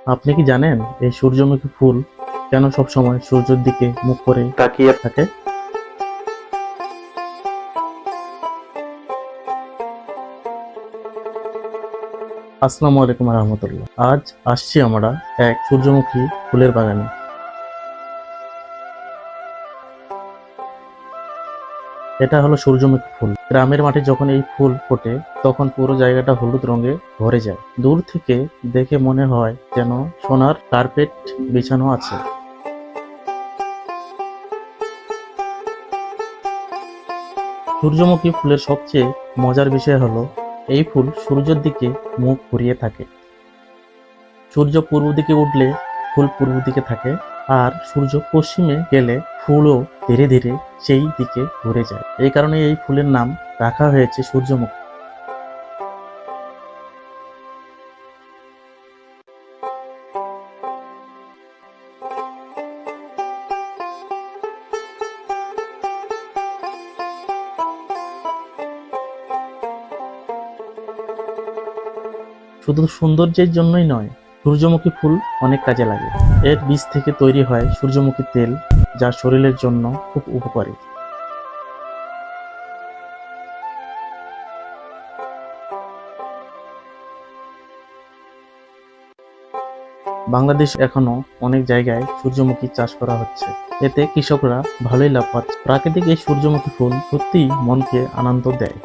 আপনি কি জানেন এই সূর্যমুখী ফুল কেন সব সময় সূর্যের দিকে মুখ করে তাকিয়ে থাকে? আসসালামু আলাইকুম রহমতুল্লাহ। আজ আসছি আমরা এক সূর্যমুখী ফুলের বাগানে। এটা হলো সূর্যমুখী ফুল। গ্রামের মাঠে যখন এই ফুল ফোটে তখন পুরো জায়গাটা হলুদ রঙে ভরে যায়। দূর থেকে দেখে মনে হয় যেন সোনার কার্পেট বিছানো আছে। সূর্যমুখী ফুলের সবচেয়ে মজার বিষয় হলো এই ফুল সূর্যের দিকে মুখ ঘুরিয়ে থাকে। সূর্য পূর্ব দিকে উঠলে ফুল পূর্ব দিকে থাকে, আর সূর্য পশ্চিমে গেলে ফুলও ধীরে ধীরে সেই দিকে ঘুরে যায়। এই কারণে এই ফুলের নাম রাখা হয়েছে সূর্যমুখী। শুধু সৌন্দর্যের জন্যই নয়, সূর্যমুখী ফুল অনেক কাজে লাগে। এর বীজ থেকে তৈরি হয় সূর্যমুখী তেল, যা শরীরের জন্য খুব উপকারী। বাংলাদেশ এখনো অনেক জায়গায় সূর্যমুখী চাষ করা হচ্ছে। এতে কৃষকরা ভালোই লাভ পাচ্ছে। প্রাকৃতিক এই সূর্যমুখী ফুল সত্যিই মনকে আনন্দ দেয়।